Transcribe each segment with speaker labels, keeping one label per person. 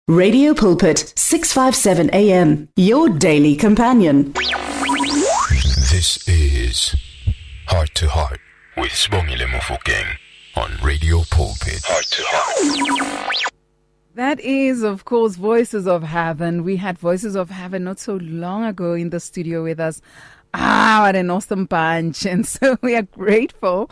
Speaker 1: Radio Pulpit, 657 AM, your daily companion.
Speaker 2: This is Heart to Heart with Sibongile Mofokeng on Radio Pulpit. Heart to Heart.
Speaker 3: That is, of course, Voices of Heaven. We had Voices of Heaven not so long ago in the studio with us. What an awesome bunch. And so we are grateful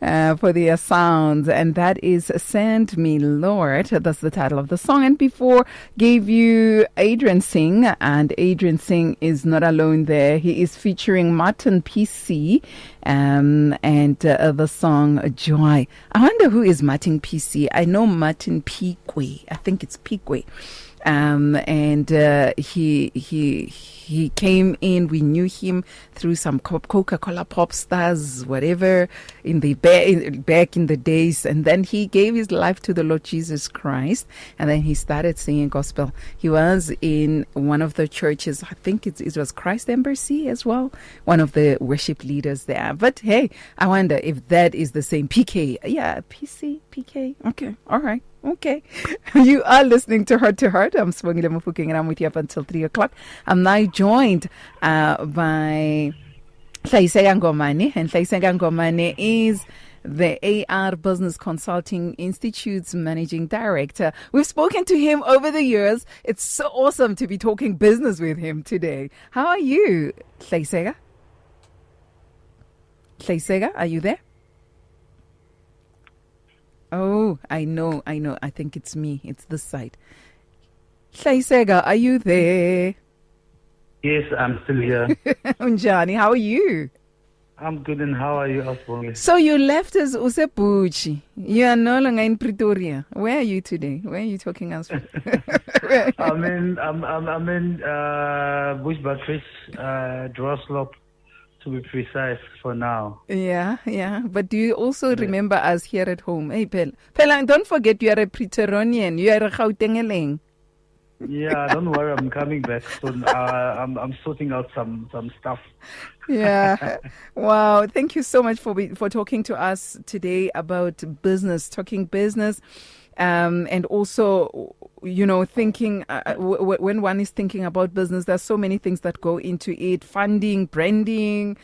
Speaker 3: for their sounds. And that is Send Me, Lord. That's the title of the song. And before, gave you Adrian Singh. And Adrian Singh is not alone there. He is featuring Martin PC and the song Joy. I wonder who is Martin PC. I know Martin Pique. I think it's Pique. He came in. We knew him through some Coca-Cola pop stars, whatever, back in the days. And then he gave his life to the Lord Jesus Christ. And then he started singing gospel. He was in one of the churches. I think it was Christ Embassy as well. One of the worship leaders there. But hey, I wonder if that is the same PK. Yeah, PC, PK. Okay, all right. Okay. You are listening to Heart to Heart. I'm Sibongile Mofokeng and I'm with you up until 3 o'clock. I'm now joined by Ngomane. And Ngomane is the AR Business Consulting Institute's Managing Director. We've spoken to him over the years. It's so awesome to be talking business with him today. How are you, Hlaisega? Hlaisega, are you there? Oh, I know. I think it's me. It's this side. Hlaisega, are you there?
Speaker 4: Yes, I'm still here.
Speaker 3: Unjani, how are you?
Speaker 4: I'm good, and how are you, Osborne?
Speaker 3: So you left us Usepuchi. You are no longer in Pretoria. Where are you today? Where are you talking us from?
Speaker 4: I'm in Bushbuckridge, Droslop, to be precise for now.
Speaker 3: Yeah. But do you also remember us here at home? Hey, Pelang, don't forget you are a Pretorian. You are a Gautengeling.
Speaker 4: Yeah, don't worry, I'm coming back soon. I'm sorting out some stuff.
Speaker 3: Yeah. Wow. Thank you so much for talking to us today about business, talking business. And also, thinking, when one is thinking about business, there's so many things that go into it: funding, branding,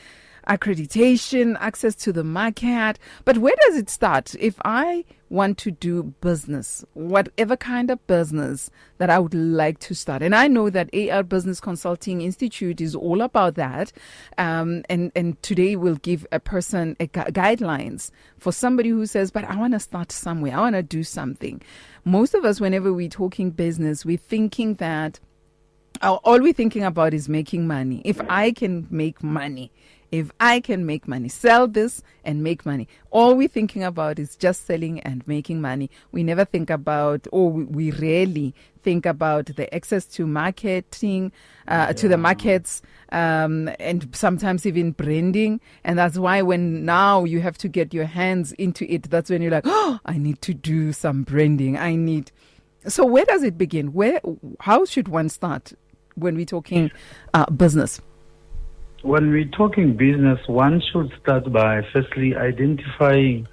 Speaker 3: accreditation, access to the market. But where does it start? If I want to do business, whatever kind of business that I would like to start, and I know that AR Business Consulting Institute is all about that, and today we'll give a person guidelines for somebody who says, but I want to start somewhere, I want to do something. Most of us, whenever we're talking business, we're thinking that all we're thinking about is making money. If I can make money, sell this and make money. All we're thinking about is just selling and making money. We never think about, or we rarely think about the access to marketing, to the markets, and sometimes even branding. And that's why when now you have to get your hands into it, that's when you're like, oh, I need to do some branding. So where does it begin? How should one start when we're talking business?
Speaker 4: When we're talking business, one should start by firstly identifying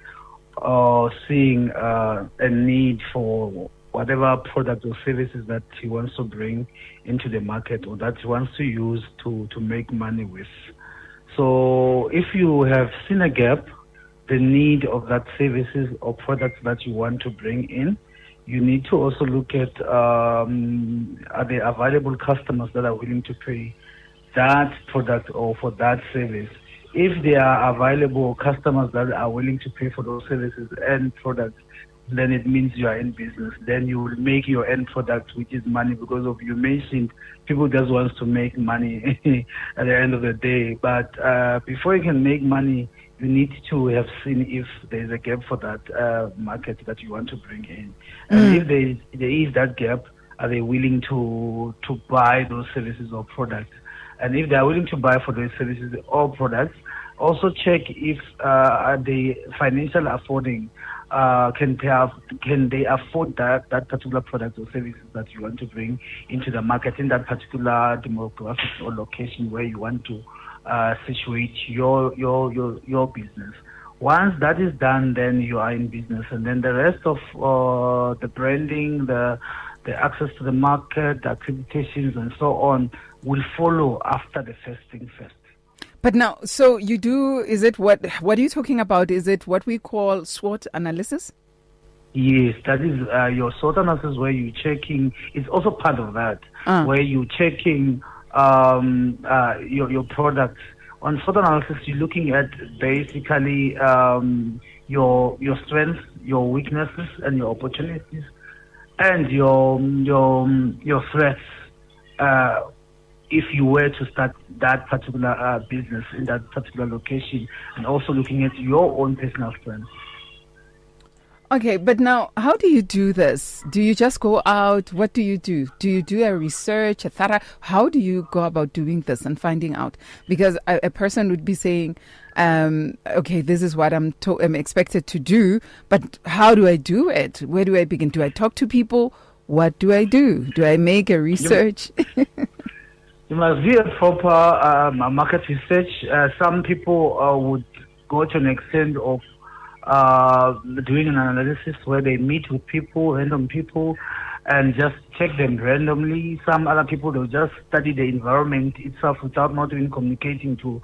Speaker 4: or seeing a need for whatever product or services that he wants to bring into the market or that he wants to use to make money with. So if you have seen a gap, the need of that services or products that you want to bring in, you need to also look at are there available customers that are willing to pay that product or for that service. If there are available customers that are willing to pay for those services and products, then it means you are in business. Then you will make your end product, which is money, because of you mentioned people just want to make money at the end of the day. But before you can make money, you need to have seen if there is a gap for that market that you want to bring in. And if there is that gap, are they willing to buy those services or products? And if they are willing to buy for those services or products, also check if they financial affording. Can they afford that particular product or services that you want to bring into the market in that particular demographic or location where you want to situate your business. Once that is done, then you are in business, and then the rest of the branding, the the access to the market, the accreditations, and so on will follow after the first thing first.
Speaker 3: But now, so you do, is it what are you talking about? Is it what we call SWOT analysis?
Speaker 4: Yes, that is your SWOT analysis where you're checking, it's also part of that, where you're checking your products. On SWOT analysis, you're looking at basically your strengths, your weaknesses, and your opportunities, and your threats. If you were to start that particular business in that particular location, and also looking at your own personal strengths.
Speaker 3: Okay, but now, how do you do this? Do you just go out? What do you do? Do you do a research, a thorough? How do you go about doing this and finding out? Because a person would be saying, okay, this is what I'm expected to do, but how do I do it? Where do I begin? Do I talk to people? What do I do? Do I make a research?
Speaker 4: You must do a proper market research. Some people would go to an extent of doing an analysis where they meet with people, random people, and just check them randomly. Some other people, they'll just study the environment itself without not even communicating to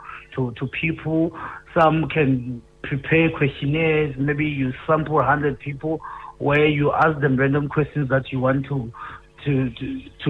Speaker 4: people. Some can prepare questionnaires. Maybe you sample 100 people where you ask them random questions that you want to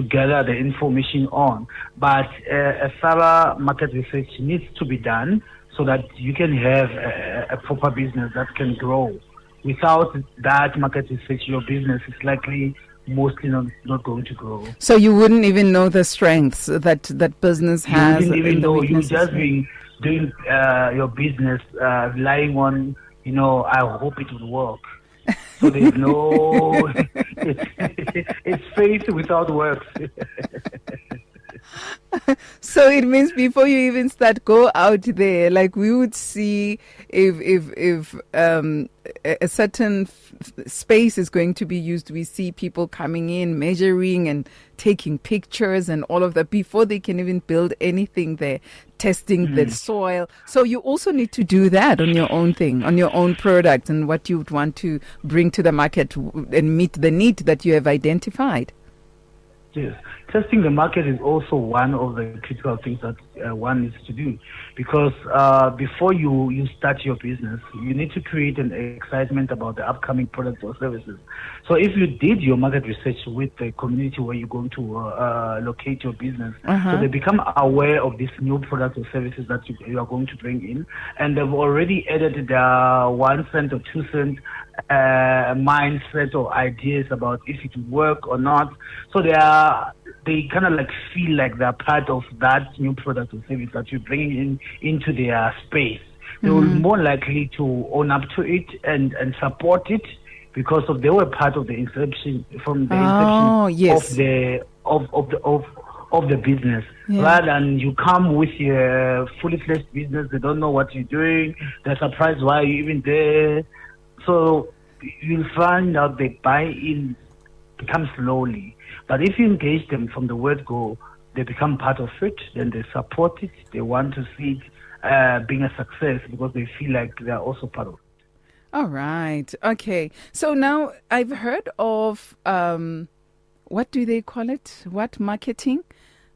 Speaker 4: gather the information on. But a thorough market research needs to be done so that you can have a proper business that can grow. Without that market research, your business is likely mostly not going to grow. So
Speaker 3: you wouldn't even know the strengths that business has.
Speaker 4: You wouldn't even know. You just been doing your business relying on, I hope it will work. So there's no, it's faith without works.
Speaker 3: So it means before you even start, go out there. Like we would see if a certain space is going to be used, we see people coming in, measuring and taking pictures and all of that before they can even build anything there, testing the soil. So you also need to do that on your own thing, on your own product and what you would want to bring to the market and meet the need that you have identified.
Speaker 4: Yes. Testing the market is also one of the critical things that one needs to do, because before you start your business, you need to create an excitement about the upcoming products or services. So if you did your market research with the community where you're going to locate your business, so they become aware of these new products or services that you are going to bring in, and they've already added their 1 cent or 2 cent mindset or ideas about if it will work or not. So they kind of like feel like they're part of that new product or service that you're bringing into their space. They will be more likely to own up to it and support it because they were part of the inception of the business. Yeah. Rather than you come with your fully fledged business, they don't know what you're doing, they're surprised why you're even there. So you'll find out the buy-in becomes slowly. But if you engage them from the word go, they become part of it, then they support it, they want to see it being a success because they feel like they're also part of it.
Speaker 3: All right. Okay. So now I've heard of, what do they call it? What marketing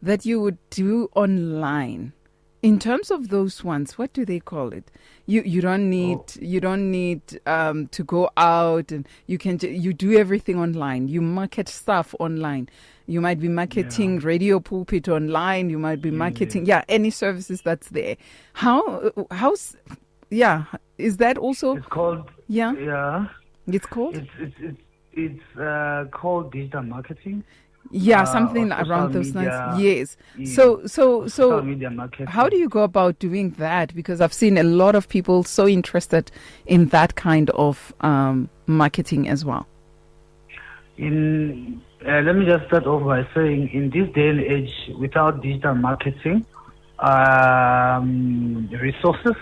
Speaker 3: that you would do online? In terms of those ones, what do they call it? You don't need to go out, and you do everything online. You market stuff online. You might be marketing Radio Pulpit online. You might be marketing any services that's there. How's is that also?
Speaker 4: It's called
Speaker 3: It's called.
Speaker 4: It's called digital marketing.
Speaker 3: Yeah, something around those lines. Yes. So
Speaker 4: media marketing.
Speaker 3: How do you go about doing that? Because I've seen a lot of people so interested in that kind of marketing as well.
Speaker 4: Let me just start off by saying, in this day and age, without digital marketing resources,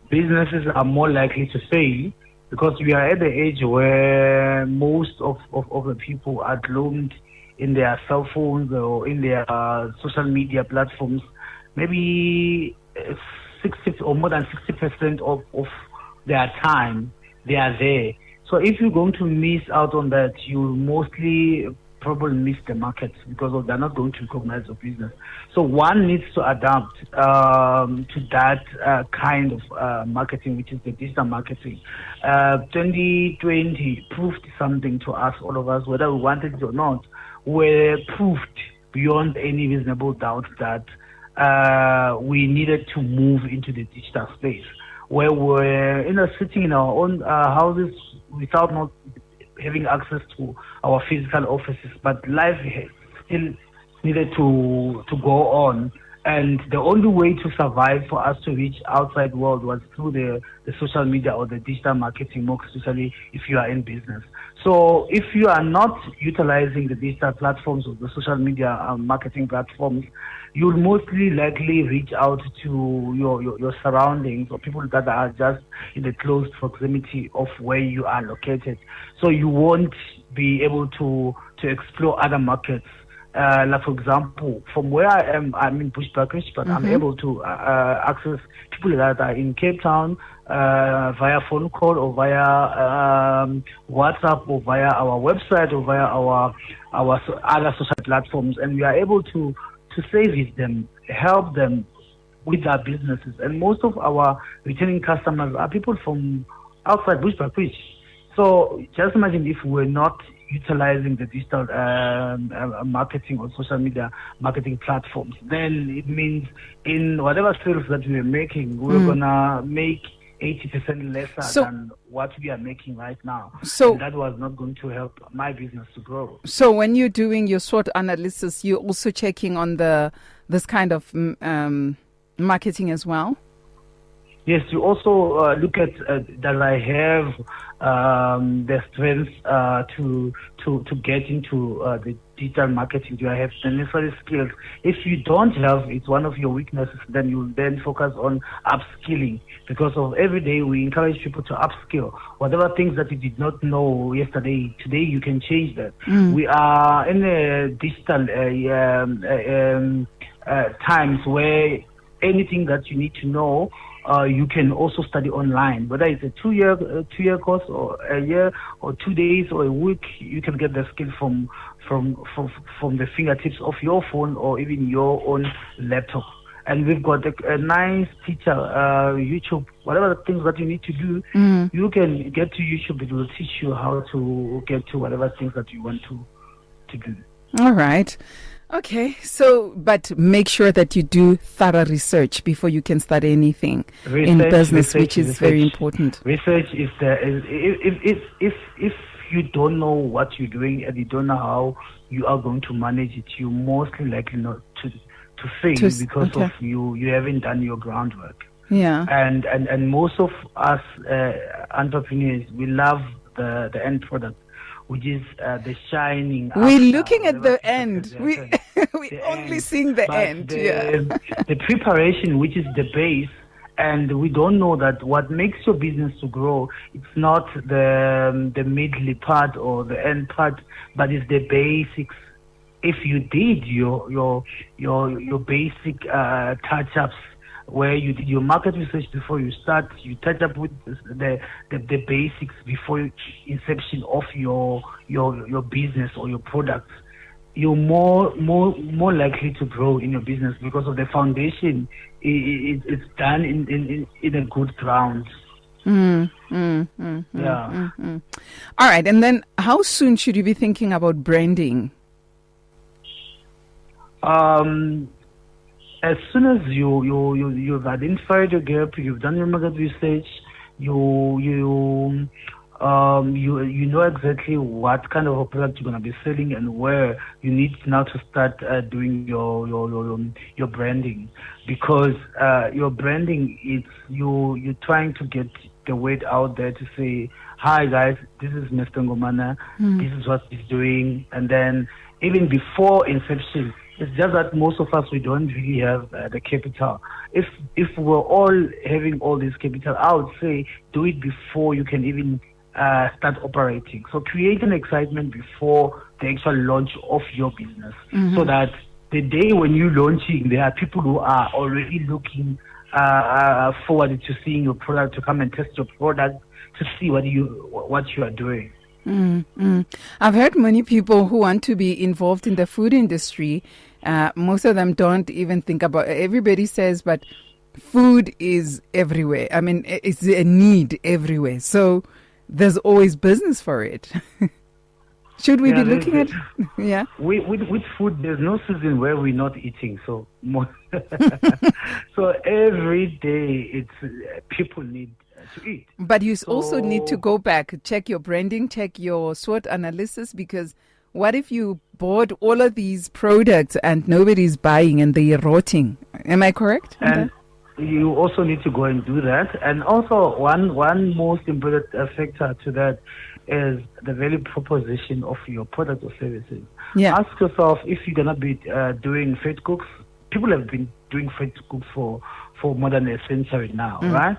Speaker 4: businesses are more likely to fail, because we are at the age where most of the people are glued in their cell phones or in their social media platforms. Maybe 60 or more than 60% of their time they are there. So if you're going to miss out on that, you mostly probably miss the market because they're not going to recognize your business. So one needs to adapt to that kind of marketing, which is the digital marketing. 2020 proved something to us, all of us, whether we wanted it or not. We're proved beyond any reasonable doubt that we needed to move into the digital space, where we're sitting in our own houses without not having access to our physical offices, but life still needed to go on. And the only way to survive for us to reach outside world was through the social media or the digital marketing, more especially if you are in business. So if you are not utilizing the digital platforms or the social media marketing platforms, you'll mostly likely reach out to your surroundings or people that are just in the close proximity of where you are located. So you won't be able to explore other markets. Like for example, from where I am, I'm in Bushbuckridge, but I'm able to access people that are in Cape Town via phone call or via WhatsApp or via our website or via our other social platforms, and we are able to service them, help them with their businesses. And most of our returning customers are people from outside Bushbuckridge. So just imagine if we're not utilizing the digital marketing or social media marketing platforms, then it means in whatever sales that we're making, we're gonna make 80% lesser than what we are making right now. So and that was not going to help my business to grow.
Speaker 3: So when you're doing your SWOT analysis, you're also checking on this kind of marketing as well?
Speaker 4: Yes, you also look at that I have the strength to get into the digital marketing. Do I have the necessary skills? If you don't have, it's one of your weaknesses, then you then focus on upskilling. Because of every day we encourage people to upskill. Whatever things that you did not know yesterday, today you can change that. We are in a digital times where anything that you need to know, you can also study online. Whether it's a two-year course or a year or 2 days or a week, you can get the skill from the fingertips of your phone or even your own laptop. And we've got a nice teacher, YouTube, whatever things that you need to do, you can get to YouTube. It will teach you how to get to whatever things that you want to do.
Speaker 3: All right. Okay, so, but make sure that you do thorough research before you can start anything in business, which is very important.
Speaker 4: Research is there. If you don't know what you're doing and you don't know how you are going to manage it, you're mostly likely not to fail because of you haven't done your groundwork.
Speaker 3: Yeah.
Speaker 4: And most of us entrepreneurs, we love the end product, which is the shining.
Speaker 3: We're looking at the end. We're only seeing the end.
Speaker 4: The preparation, which is the base, and we don't know that what makes your business to grow, it's not the middle part or the end part, but it's the basics. If you did your basic touch-ups, where you did your market research before you start, you touch up with the basics before inception of your business or your products, you're more likely to grow in your business because of the foundation. It's done in a good ground.
Speaker 3: All right, and then how soon should you be thinking about branding?
Speaker 4: As soon as you've identified your gap, you've done your market research, you know exactly what kind of a product you're going to be selling and where you need now to start doing your branding, because your branding is you're trying to get the word out there to say, hi guys, this is Mr. Ngomane, this is what he's doing. And then even before inception, it's just that most of us, we don't really have the capital. If we're all having all this capital, I would say do it before you can even start operating. So create an excitement before the actual launch of your business, so that the day when you're launching, there are people who are already looking forward to seeing your product, to come and test your product, to see what you are doing.
Speaker 3: I've heard many people who want to be involved in the food industry. Most of them don't even think about it. Everybody says, but food is everywhere. I mean, it's a need everywhere. So there's always business for it. Should we be looking at? Yeah.
Speaker 4: With food, there's no season where we're not eating. So, so every day, it's people need to eat.
Speaker 3: But you also need to go back, check your branding, check your SWOT analysis, because what if you bought all of these products and nobody's buying and they're rotting? Am I correct?
Speaker 4: And you also need to go and do that. And also, one most important factor to that is the value proposition of your product or services.
Speaker 3: Yeah.
Speaker 4: Ask yourself if you're going to be doing fat cooks. People have been doing fat cooks for more than a century now, right?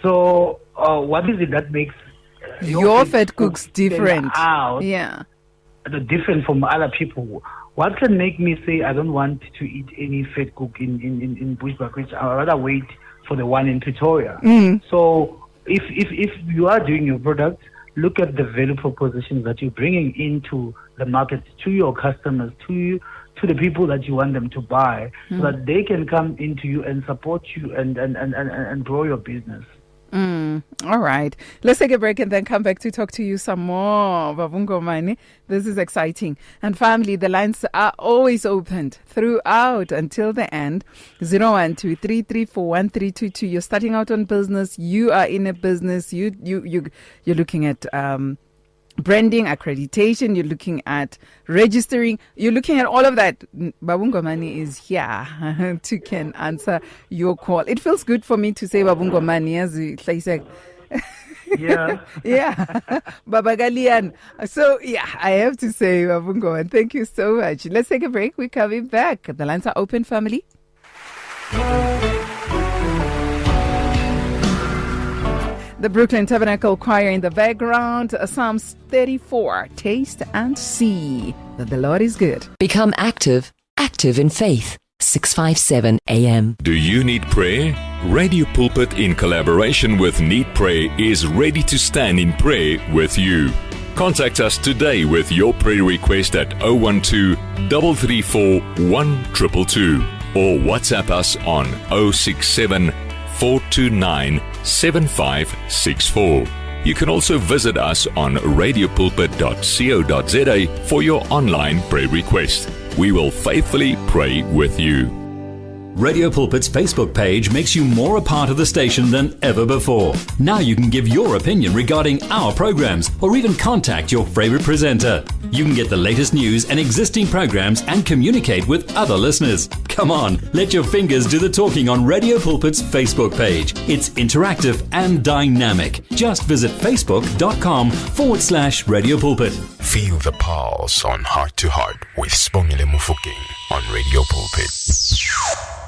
Speaker 4: So what is it that makes
Speaker 3: your fat cooks different?
Speaker 4: Yeah. Different from other people. What can make me say I don't want to eat any fat cook in Bushbuck? I'd rather wait for the one in Pretoria. So if you are doing your product, look at the value propositions that you're bringing into the market to your customers, to the people that you want them to buy, so that they can come into you and support you and grow your business.
Speaker 3: All right. Let's take a break and then come back to talk to you some more, Ngomane. This is exciting. And family, the lines are always opened throughout until the end. 012-334-1322. You're starting out on business. You are in a business. You're looking at branding, accreditation, you're looking at registering, you're looking at all of that. Ngomane is here to can answer your call. It feels good for me to say Ngomane as like
Speaker 4: yeah.
Speaker 3: Baba Galian. So yeah, I have to say Ngomane, thank you so much. Let's take a break. We're coming back. The lines are open, family. The Brooklyn Tabernacle Choir in the background, Psalms 34, taste and see that the Lord is good.
Speaker 5: Become active in faith. 657 AM.
Speaker 2: Do you need prayer? Radio Pulpit in collaboration with Need Prayer is ready to stand in prayer with you. Contact us today with your prayer request at 012 334 1222 or WhatsApp us on 067 429 7564. You can also visit us on radiopulpit.co.za for your online prayer request. We will faithfully pray with you.
Speaker 6: Radio Pulpit's Facebook page makes you more a part of the station than ever before. Now you can give your opinion regarding our programs or even contact your favorite presenter. You can get the latest news and existing programs and communicate with other listeners. Come on, let your fingers do the talking on Radio Pulpit's Facebook page. It's interactive and dynamic. Just visit facebook.com/Radio Pulpit.
Speaker 2: Feel the pulse on Heart to Heart with Spongile Mufokeng on Radio Pulpit.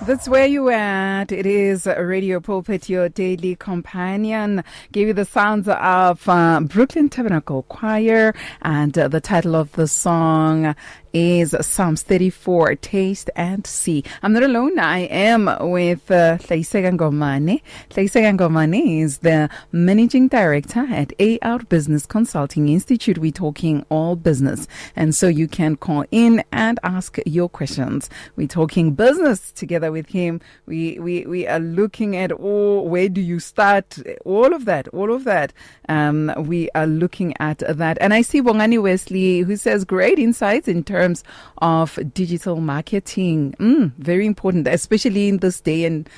Speaker 3: That's where you at. It is Radio Pulpit, your daily companion. Gave you the sounds of Brooklyn Tabernacle Choir, and the title of the song is Psalms 34, Taste and See. I'm not alone. I am with Ngomane. Ngomane is the Managing Director at AR Business Consulting Institute. We're talking all business. And so you can call in and ask your questions. We're talking business together with him. We are looking at, where do you start? All of that. We are looking at that. And I see Bongani Wesley, who says great insights in terms of digital marketing. Very important, especially in this day and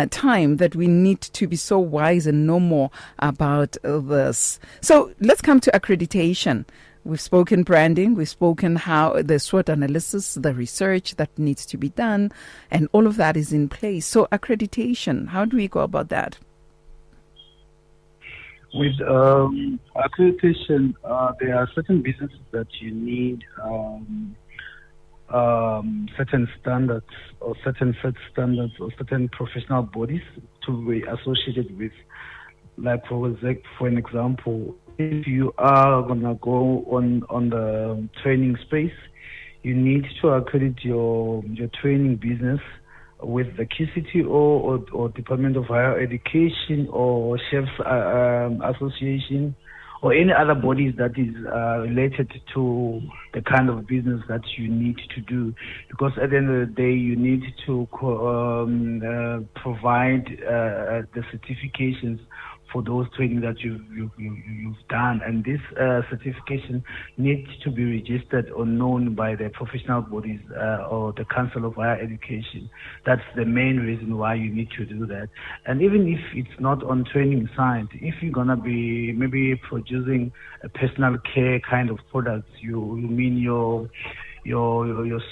Speaker 3: time that we need to be so wise and know more about this. So let's come to accreditation. We've spoken branding, we've spoken how the SWOT analysis, the research that needs to be done, and all of that is in place. So accreditation, how do we go about that?
Speaker 4: With accreditation, there are certain businesses that you need certain standards or certain set standards or certain professional bodies to be associated with. Like for an example, if you are gonna go on the training space, you need to accredit your training business with the QCTO or Department of Higher Education or Chefs Association or any other bodies that is related to the kind of business that you need to do. Because at the end of the day, you need to provide the certifications for those training that you've done, and this certification needs to be registered or known by the professional bodies or the Council of Higher Education. That's the main reason why you need to do that. And even if it's not on training side, if you're gonna be maybe producing a personal care kind of products, you mean your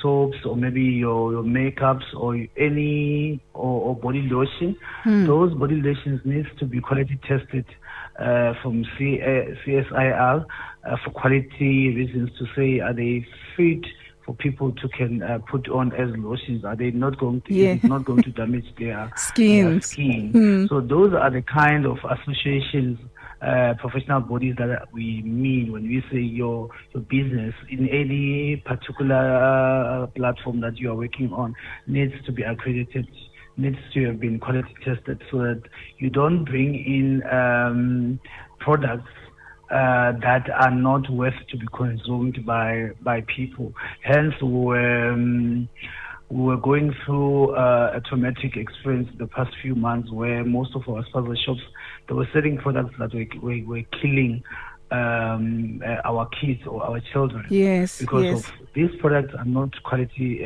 Speaker 4: soaps, or maybe your makeups, or any or body lotion. Those body lotions needs to be quality tested from CSIR for quality reasons, to say, are they fit for people to can put on as lotions? Are they not going to it's not going to damage their
Speaker 3: skin?
Speaker 4: So those are the kind of associations, professional bodies that we mean when we say your business in any particular platform that you are working on needs to be accredited, needs to have been quality tested, so that you don't bring in products that are not worth to be consumed by people. Hence, we were going through a traumatic experience the past few months, where most of our sponsor shops, they were selling products that were killing our kids or our children. Because of these products are not quality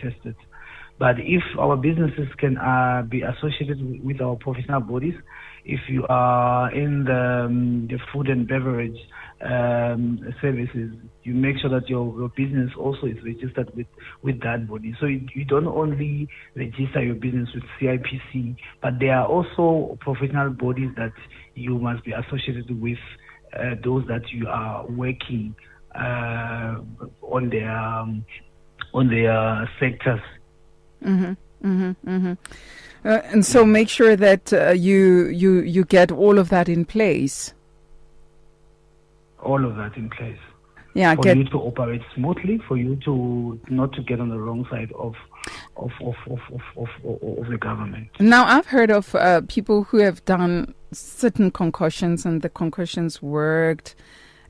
Speaker 4: tested. But if our businesses can be associated with our professional bodies, if you are in the food and beverage services, you make sure that your business also is registered with that body. So you don't only register your business with CIPC, but there are also professional bodies that you must be associated with, those that you are working on their sectors.
Speaker 3: And so make sure that you get all of that in place.
Speaker 4: All of that in place.
Speaker 3: Yeah,
Speaker 4: for you to operate smoothly, for you to not to get on the wrong side of the government.
Speaker 3: Now, I've heard of people who have done certain concoctions, and the concoctions worked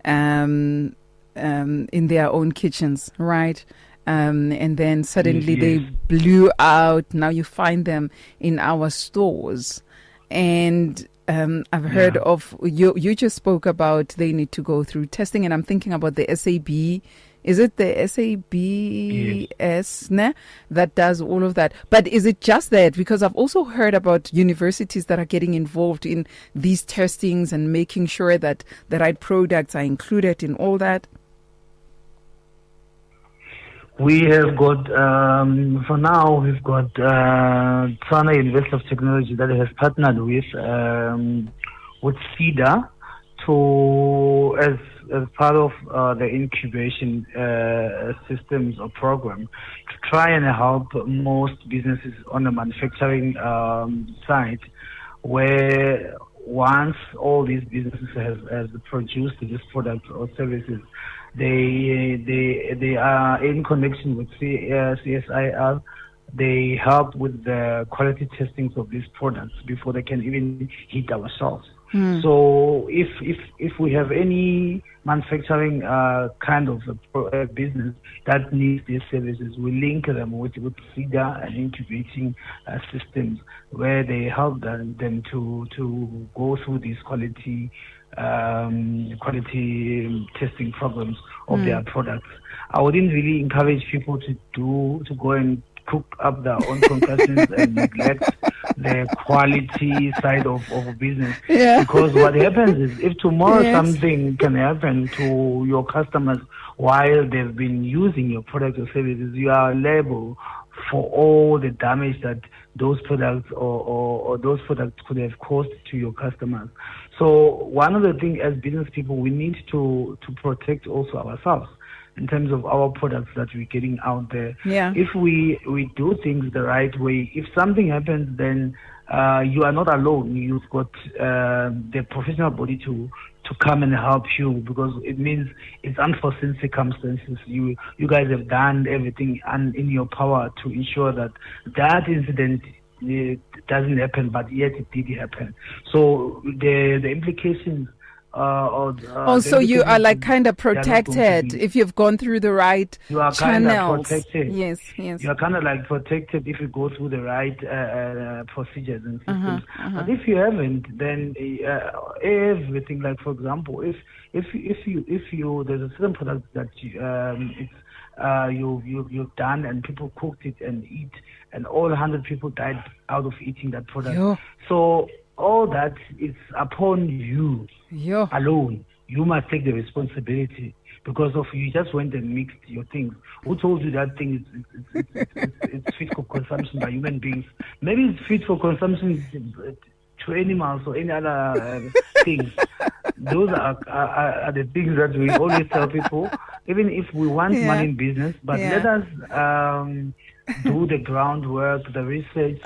Speaker 3: in their own kitchens, right? And then suddenly they blew out. Now you find them in our stores. And I've heard of, you just spoke about they need to go through testing, and I'm thinking about the SAB. Is it the SABS that does all of that? But is it just that? Because I've also heard about universities that are getting involved in these testings and making sure that the right products are included in all that.
Speaker 4: We have got, for now, we've got Tswana University of Technology that has partnered with CEDA to, as part of the incubation systems or program, to try and help most businesses on the manufacturing side, where once all these businesses have produced these products or services, they are in connection with CSIR. They help with the quality testings of these products before they can even hit our shelves. So if we have any manufacturing kind of a business that needs these services, we link them with CEDA and incubating systems, where they help them to go through these quality testing programs of their products. I wouldn't really encourage people to go and cook up their own concoctions and neglect the quality side of business. Because what happens is, if tomorrow something can happen to your customers while they've been using your product or services, you are liable for all the damage that those products or those products could have caused to your customers. So one of the things as business people, we need to protect also ourselves in terms of our products that we're getting out there. If we do things the right way, if something happens, then you are not alone. You've got the professional body to come and help you, because it means it's unforeseen circumstances. You guys have done everything in your power to ensure that incident doesn't happen, but yet it did happen. So the implications
Speaker 3: Also, you are like kind of
Speaker 4: they're not going to
Speaker 3: protected
Speaker 4: be-
Speaker 3: if you've gone through the right
Speaker 4: You are kind of
Speaker 3: channels.
Speaker 4: protected.
Speaker 3: Yes, yes.
Speaker 4: You are kind of like protected if you go through the right procedures and systems. But if you haven't, then everything, like for example, if you there's a certain product that you've done and people cooked it and eat, and all 100 people died out of eating that product.
Speaker 3: Yo.
Speaker 4: So all that is upon you
Speaker 3: Yo.
Speaker 4: alone. You must take the responsibility because of you just went and mixed your things. Who told you that thing it's fit for consumption by human beings? Maybe it's fit for consumption to animals or any other things. Those are the things that we always tell people, even if we want money in business, but let us do the groundwork, the research,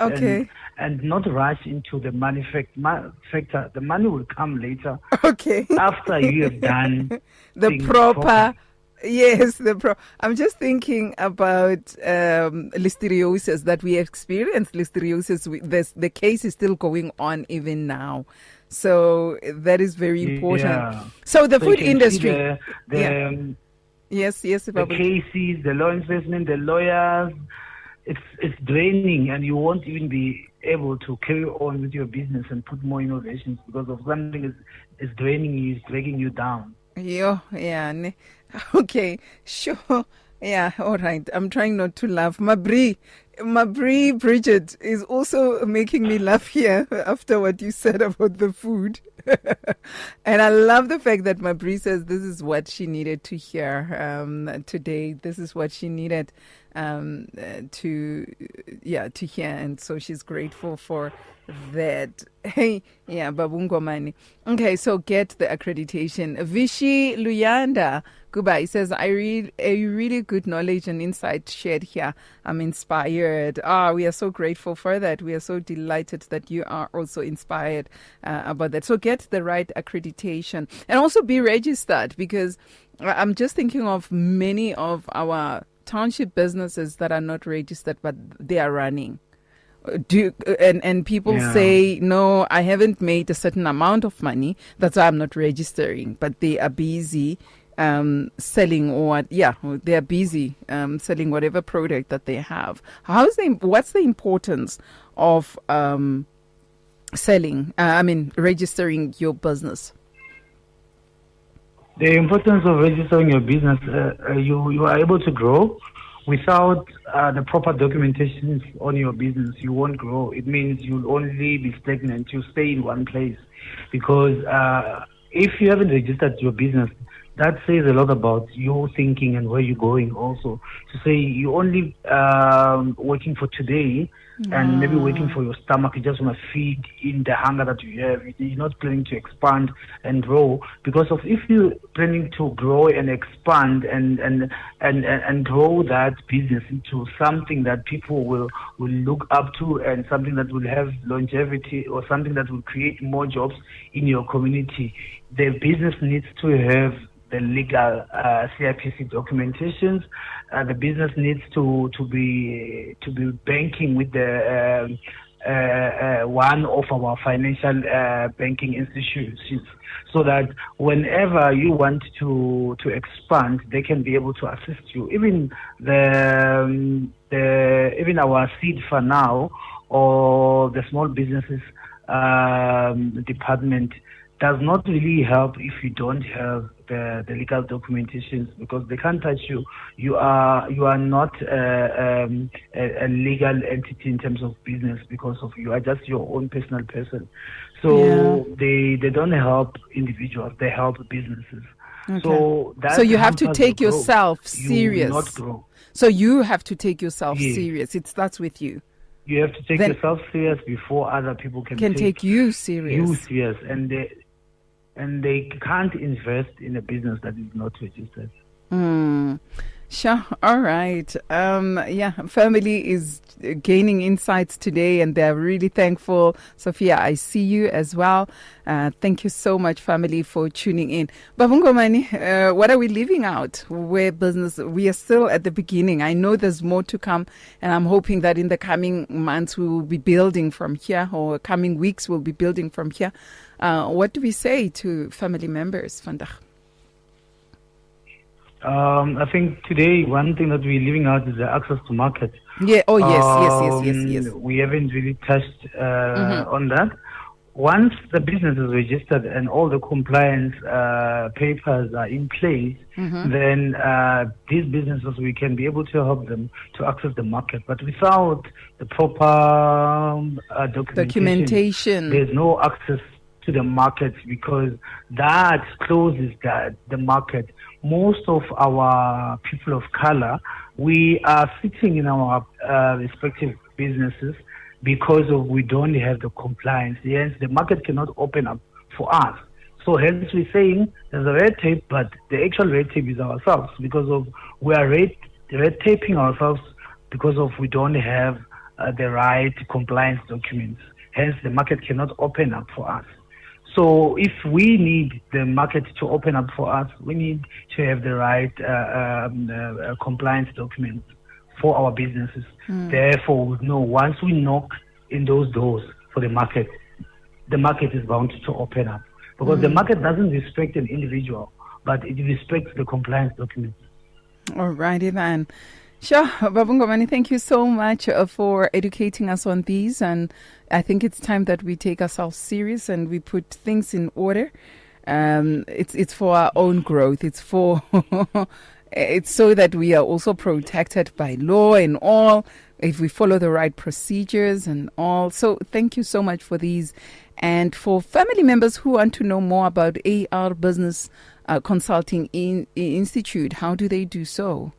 Speaker 4: and not rush into the money factor. The money will come later.
Speaker 3: Okay.
Speaker 4: After you have done
Speaker 3: the
Speaker 4: things
Speaker 3: proper.
Speaker 4: properly.
Speaker 3: Yes, I'm just thinking about listeriosis that we experienced. Listeriosis, the case is still going on even now. So that is very important.
Speaker 4: Yeah.
Speaker 3: So the
Speaker 4: So
Speaker 3: food
Speaker 4: you can
Speaker 3: industry.
Speaker 4: see
Speaker 3: Yes,
Speaker 4: the
Speaker 3: Babu.
Speaker 4: cases, the law enforcement, the lawyers, it's draining, and you won't even be able to carry on with your business and put more innovations because of something is draining you, is dragging you down.
Speaker 3: Okay, sure. Yeah, all right. I'm trying not to laugh. Mabri Bridget is also making me laugh here after what you said about the food. And I love the fact that Mabri says this is what she needed to hear today. This is what she needed to hear. And so she's grateful for that. Hey, Babu Ngomane. Okay, so get the accreditation. Vishy Luyanda Kuba, he says, I read a really good knowledge and insight shared here. I'm inspired. We are so grateful for that. We are so delighted that you are also inspired about that. So get the right accreditation and also be registered, because I'm just thinking of many of our township businesses that are not registered, but they are running. And people say, no, I haven't made a certain amount of money, that's why I'm not registering, but they are busy selling, or they are busy selling whatever product that they have. What's the importance of registering your business?
Speaker 4: The importance of registering your business, you are able to grow. Without the proper documentation on your business, you won't grow. It means you'll only be stagnant. You stay in one place, because if you haven't registered your business, that says a lot about your thinking and where you're going. Also, to say you're only working for today and maybe waiting for your stomach. You just want to feed in the hunger that you have. You're not planning to expand and grow, because of if you're planning to grow and expand and grow that business into something that people will look up to, and something that will have longevity, or something that will create more jobs in your community, the business needs to have the legal CIPC documentations. The business needs to be banking with the one of our financial banking institutions, so that whenever you want to expand, they can be able to assist you. Even even our seed for now, or the small businesses department, does not really help if you don't have the legal documentations, because they can't touch you. You are not a legal entity in terms of business, because of you are just your own personal person. So they don't help individuals, they help businesses.
Speaker 3: Okay.
Speaker 4: So
Speaker 3: you have to take
Speaker 4: your
Speaker 3: yourself
Speaker 4: growth.
Speaker 3: serious.
Speaker 4: You will not grow.
Speaker 3: So you have to take yourself
Speaker 4: Yes.
Speaker 3: serious. It starts with you.
Speaker 4: You have to take yourself serious before other people can
Speaker 3: take you serious.
Speaker 4: You serious, and they can't invest in a business that is not registered.
Speaker 3: Sure. All right. Family is gaining insights today, and they're really thankful. Sophia, I see you as well. Thank you so much, family, for tuning in. Baba Ngomane, what are we leaving out? Where business, we are still at the beginning. I know there's more to come, and I'm hoping that in the coming months we will be building from here, or coming weeks we'll be building from here. What do we say to family members, Vandag?
Speaker 4: I think today one thing that we're leaving out is the access to market.
Speaker 3: Yeah. Oh, yes.
Speaker 4: We haven't really touched on that. Once the business is registered and all the compliance papers are in place, then these businesses, we can be able to help them to access the market. But without the proper documentation, there's no access to the market, because that closes the market. Most of our people of color, we are sitting in our respective businesses because we don't have the compliance. Hence, the market cannot open up for us. So hence we're saying there's a red tape, but the actual red tape is ourselves, because we are red taping ourselves because we don't have the right compliance documents. Hence, the market cannot open up for us. So if we need the market to open up for us, we need to have the right compliance documents for our businesses. Therefore, we know once we knock in those doors for the market is bound to open up. Because the market doesn't respect an individual, but it respects the compliance documents.
Speaker 3: All righty then. Sure, Baba Ngomane, thank you so much for educating us on these, and I think it's time that we take ourselves serious and we put things in order. It's for our own growth. It's for it's so that we are also protected by law and all, if we follow the right procedures and all. So thank you so much for these. And for family members who want to know more about AR Business Consulting Institute, how do they do so?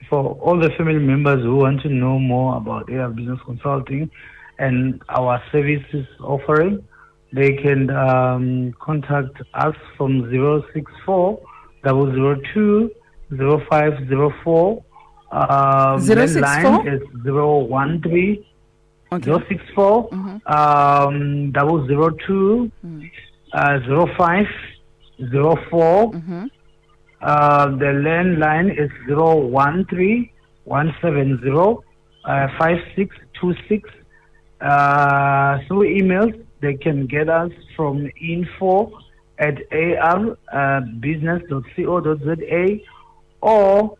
Speaker 4: For all the family members who want to know more about AR Business Consulting and our services offering, they can contact us from 064 002 0504.
Speaker 3: 064?
Speaker 4: Line is 013 064 002 0504. The landline is 013 170 5626. Through emails, they can get us from info@arbusiness.co.za or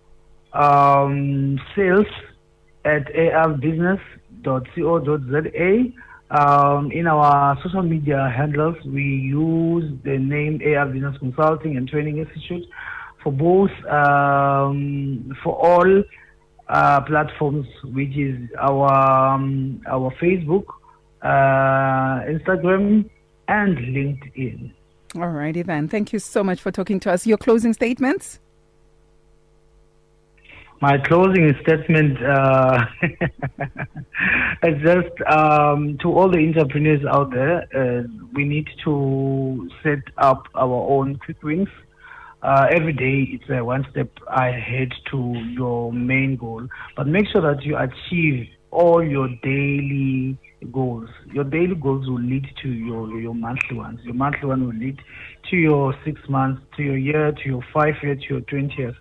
Speaker 4: sales@arbusiness.co.za. In our social media handles, we use the name AR Business Consulting and Training Institute for both, for all platforms, which is our Facebook, Instagram, and LinkedIn.
Speaker 3: All righty then. Thank you so much for talking to us. Your closing statements?
Speaker 4: My closing statement is just to all the entrepreneurs out there, we need to set up our own quick wins. Every day it's one step ahead to your main goal, but make sure that you achieve all your daily goals. Your daily goals will lead to your monthly ones. Your monthly one will lead to your 6 months, to your year, to your 5 year, to your 20 years.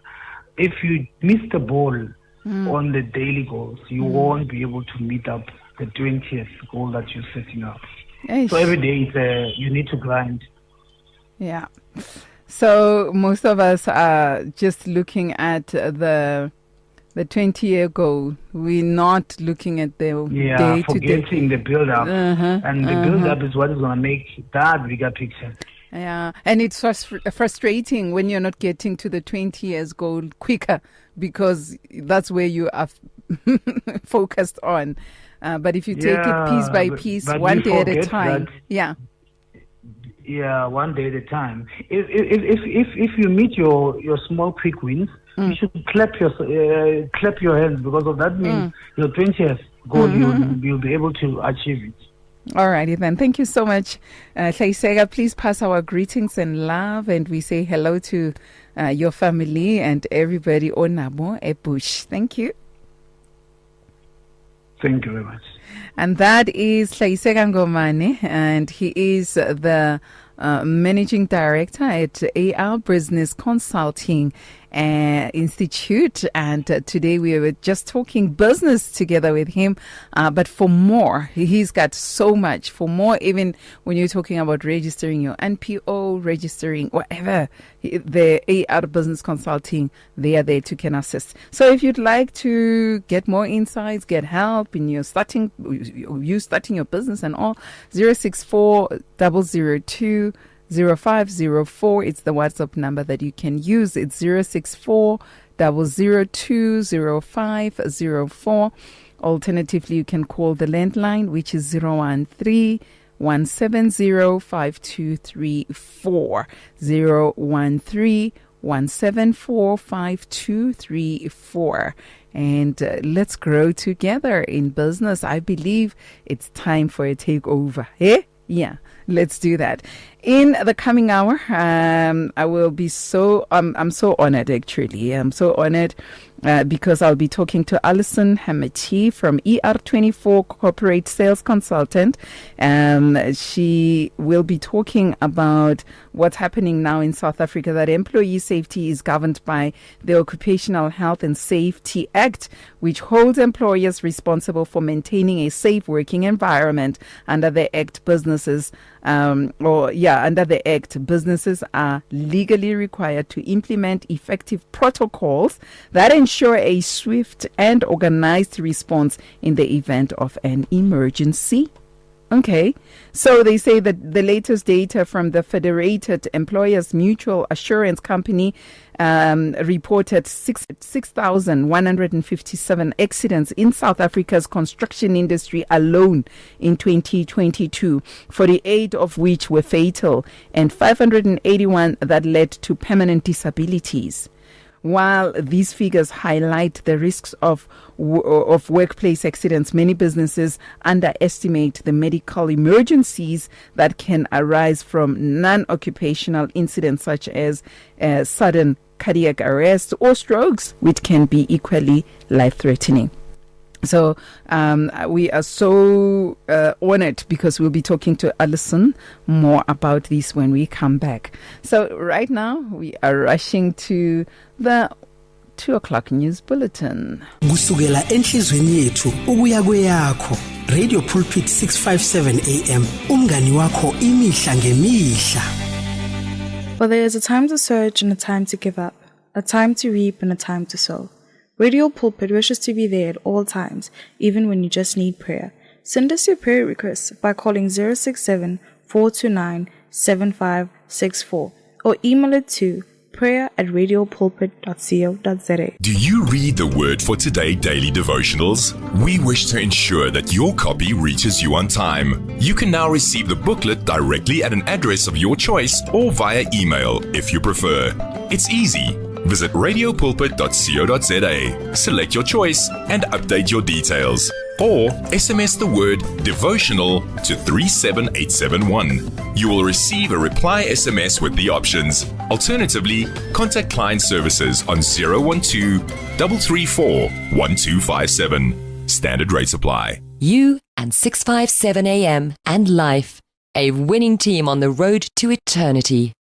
Speaker 4: If you miss the ball on the daily goals, you won't be able to meet up the 20th goal that you're setting up. So every day you need to grind.
Speaker 3: Yeah. So most of us are just looking at the 20-year goal. We're not looking at the day to day.
Speaker 4: Forgetting the build-up. And the build-up is what is going to make that bigger picture.
Speaker 3: Yeah, and it's frustrating when you're not getting to the 20 years goal quicker, because that's where you are focused on. But if you take it piece by piece, but one day at a time. Yeah, one day at a time. If you meet your small quick wins, you should clap your hands, because of that means your 20th goal, you'll be able to achieve it. Alrighty then. Thank you so much, Hlaisega. Please pass our greetings and love, and we say hello to your family and everybody on Nabo Bush. Thank you.
Speaker 4: Thank you very much.
Speaker 3: And that is Ngomane, and he is the Managing Director at AR Business Consulting Institute. And today we were just talking business together with him. But for more, he's got so much. For more, even when you're talking about registering your NPO, registering whatever, the AR Business Consulting, they are there to can assist. So if you'd like to get more insights, get help in your starting your business and all, 064 002 0504. It's the WhatsApp number that you can use. It's 064 002 0504. Alternatively, you can call the landline, which is 013 170 5234. 013 174 5234. And let's grow together in business. I believe it's time for a takeover. Eh? Yeah, let's do that. In the coming hour, I will be I'm so honored, actually. I'm so honored because I'll be talking to Alison Hamati from ER24 Corporate Sales Consultant. She will be talking about what's happening now in South Africa, that employee safety is governed by the Occupational Health and Safety Act, which holds employers responsible for maintaining a safe working environment. Under the Act, under the Act, businesses are legally required to implement effective protocols that ensure a swift and organized response in the event of an emergency. Okay, so they say that the latest data from the Federated Employers Mutual Assurance Company reported 6,157 accidents in South Africa's construction industry alone in 2022, 48 of which were fatal and 581 that led to permanent disabilities. While these figures highlight the risks of workplace accidents, many businesses underestimate the medical emergencies that can arise from non-occupational incidents such as sudden cardiac arrest or strokes, which can be equally life-threatening. So we are so honored because we'll be talking to Alison more about this when we come back. So right now we are rushing to the 2 o'clock news bulletin.
Speaker 7: Kusukela enhlizweni yethu ukuya kweyakho. Radio Pulpit 657 AM, umngani wakho imihla ngemihla.
Speaker 8: For there is a time to search and a time to give up, a time to reap and a time to sow. Radio Pulpit wishes to be there at all times, even when you just need prayer. Send us your prayer requests by calling 067 429 7564 or email it to prayer@radiopulpit.co.za.
Speaker 9: Do you read the Word for Today daily devotionals? We wish to ensure that your copy reaches you on time. You can now receive the booklet directly at an address of your choice or via email if you prefer. It's easy. Visit radiopulpit.co.za, select your choice, and update your details. Or SMS the word devotional to 37871. You will receive a reply SMS with the options. Alternatively, contact client services on 012 334 1257. Standard rates apply.
Speaker 5: You and 657 AM and life, a winning team on the road to eternity.